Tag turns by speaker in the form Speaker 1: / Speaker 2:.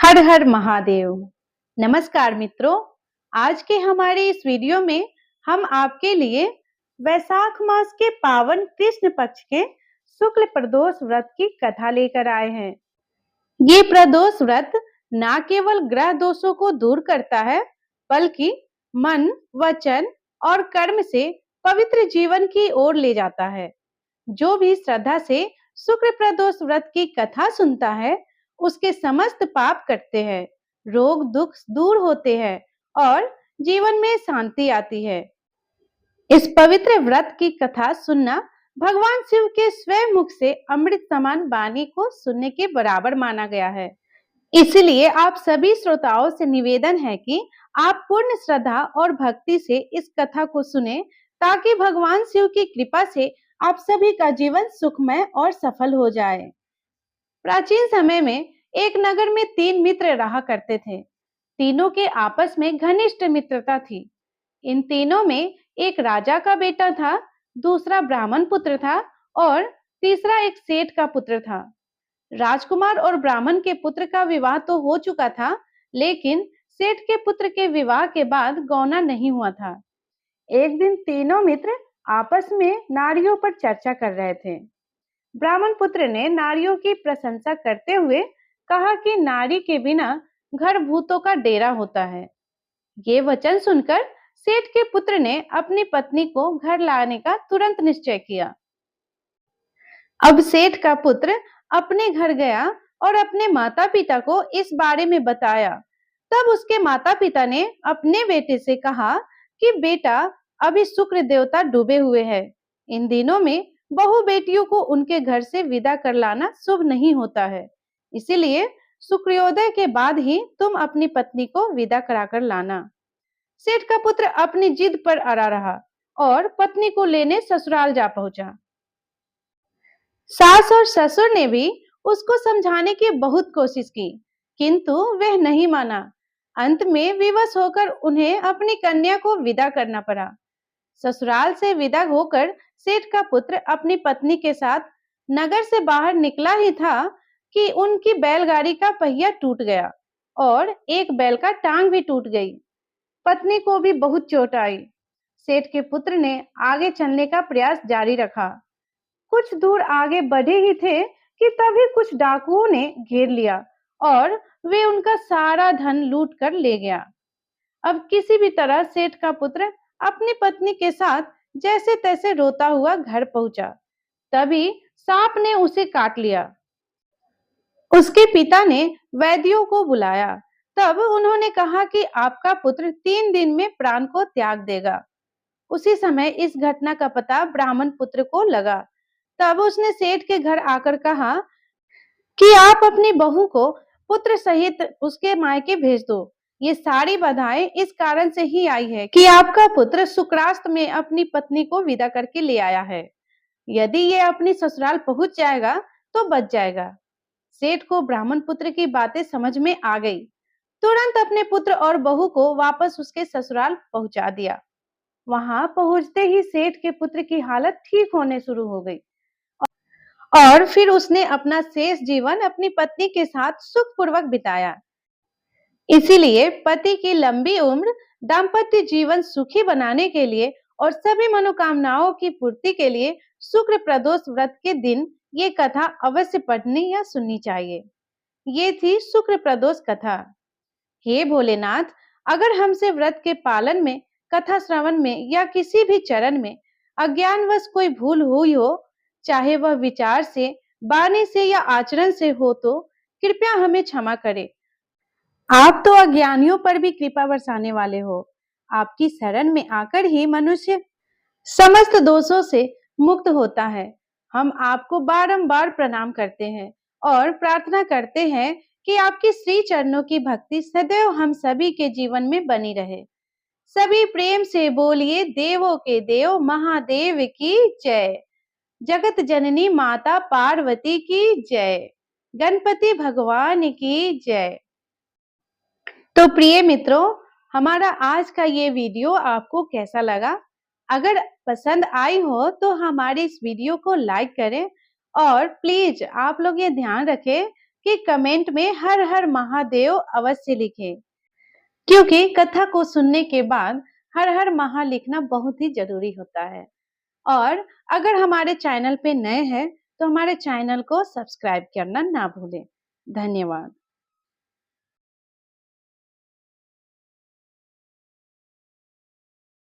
Speaker 1: हर हर महादेव। नमस्कार मित्रों, आज के हमारे इस वीडियो में हम आपके लिए वैशाख मास के पावन कृष्ण पक्ष के शुक्ल प्रदोष व्रत की कथा लेकर आए हैं। ये प्रदोष व्रत न केवल ग्रह दोषों को दूर करता है, बल्कि मन, वचन और कर्म से पवित्र जीवन की ओर ले जाता है। जो भी श्रद्धा से शुक्र प्रदोष व्रत की कथा सुनता है, उसके समस्त पाप कटते हैं, रोग दुख दूर होते हैं और जीवन में शांति आती है। इस पवित्र व्रत की कथा सुनना भगवान शिव के स्वयं मुख से अमृत समान वाणी को सुनने के बराबर माना गया है। इसलिए आप सभी श्रोताओं से निवेदन है कि आप पूर्ण श्रद्धा और भक्ति से इस कथा को सुने, ताकि भगवान शिव की कृपा से आप सभी का जीवन सुखमय और सफल हो जाए। प्राचीन समय में एक नगर में 3 मित्र रहा करते थे। तीनों के आपस में घनिष्ठ मित्रता थी। इन तीनों में एक राजा का बेटा था, दूसरा ब्राह्मण पुत्र था और तीसरा एक सेठ का पुत्र था। राजकुमार और ब्राह्मण के पुत्र का विवाह तो हो चुका था, लेकिन सेठ के पुत्र के विवाह के बाद गौना नहीं हुआ था। एक दिन तीनों मित्र आपस में नारियों पर चर्चा कर रहे थे। ब्राह्मण पुत्र ने नारियों की प्रशंसा करते हुए कहा कि नारी के बिना घर भूतों का डेरा होता है। ये वचन सुनकर सेठ के पुत्र ने अपनी पत्नी को घर लाने का तुरंत निश्चय किया। अब सेठ का पुत्र अपने घर गया और अपने माता पिता को इस बारे में बताया। तब उसके माता पिता ने अपने बेटे से कहा कि बेटा, अभी शुक्र देवता डूबे हुए हैं। इन दिनों में बहु बेटियों को उनके घर से विदा कर लाना शुभ नहीं होता है। इसीलिए शुक्रोदय के बाद ही तुम अपनी पत्नी को विदा कराकर लाना। सेठ का पुत्र अपनी जिद पर अड़ा रहा और पत्नी को लेने ससुराल जा पहुंचा। सास और ससुर ने भी उसको समझाने की बहुत कोशिश की, किंतु वह नहीं माना। अंत में विवश होकर उन्हें अपनी कन्या को विदा करना पड़ा। ससुराल से विदा होकर सेठ का पुत्र अपनी पत्नी के साथ नगर से बाहर निकला ही था कि उनकी बैलगाड़ी का पहिया टूट गया और एक बैल का टांग भी टूट गई। पत्नी को भी बहुत चोट आई। सेठ के पुत्र ने आगे चलने का प्रयास जारी रखा। कुछ दूर आगे बढ़े ही थे कि तभी कुछ डाकुओं ने घेर लिया और वे उनका सारा धन लूट कर ले गया। अब किसी भी तरह सेठ का पुत्र अपनी पत्नी के साथ जैसे तैसे रोता हुआ घर पहुंचा। तभी सांप ने उसे काट लिया। उसके पिता ने वैद्यों को बुलाया। तब उन्होंने कहा कि आपका पुत्र 3 दिन में प्राण को त्याग देगा। उसी समय इस घटना का पता ब्राह्मण पुत्र को लगा। तब उसने सेठ के घर आकर कहा कि आप अपनी बहू को पुत्र सहित उसके मायके भेज दो। ये सारी बाधाएं इस कारण से ही आई है कि आपका पुत्र शुक्रास्त में अपनी पत्नी को विदा करके ले आया है। यदि ये अपनी ससुराल पहुंच जाएगा तो बच जाएगा। सेठ को ब्राह्मण पुत्र की बातें समझ में आ गई। तुरंत अपने पुत्र और बहू को वापस उसके ससुराल पहुंचा दिया। वहां पहुंचते ही सेठ के पुत्र की हालत ठीक होने शुरू हो गई और फिर उसने अपना शेष जीवन अपनी पत्नी के साथ सुखपूर्वक बिताया। इसीलिए पति की लंबी उम्र, दाम्पत्य जीवन सुखी बनाने के लिए और सभी मनोकामनाओं की पूर्ति के लिए शुक्र प्रदोष व्रत के दिन ये कथा अवश्य पढ़नी या सुननी चाहिए। ये थी शुक्र प्रदोष कथा। हे भोलेनाथ, अगर हमसे व्रत के पालन में, कथा श्रवण में या किसी भी चरण में अज्ञानवश कोई भूल हुई हो, चाहे वह विचार से, वाणी से या आचरण से हो, तो कृपया हमें क्षमा करें। आप तो अज्ञानियों पर भी कृपा बरसाने वाले हो। आपकी शरण में आकर ही मनुष्य समस्त दोषों से मुक्त होता है। हम आपको बारंबार प्रणाम करते हैं और प्रार्थना करते हैं कि आपकी श्री चरणों की भक्ति सदैव हम सभी के जीवन में बनी रहे। सभी प्रेम से बोलिए देवों के देव महादेव की जय। जगत जननी माता पार्वती की जय। गणपति भगवान की जय। तो प्रिय मित्रों, हमारा आज का ये वीडियो आपको कैसा लगा? अगर पसंद आई हो तो हमारे इस वीडियो को लाइक करें और प्लीज आप लोग ये ध्यान रखें कि कमेंट में हर हर महादेव अवश्य लिखें, क्योंकि कथा को सुनने के बाद हर हर महा लिखना बहुत ही जरूरी होता है। और अगर हमारे चैनल पे नए हैं तो हमारे चैनल को सब्सक्राइब करना ना भूलें। धन्यवाद।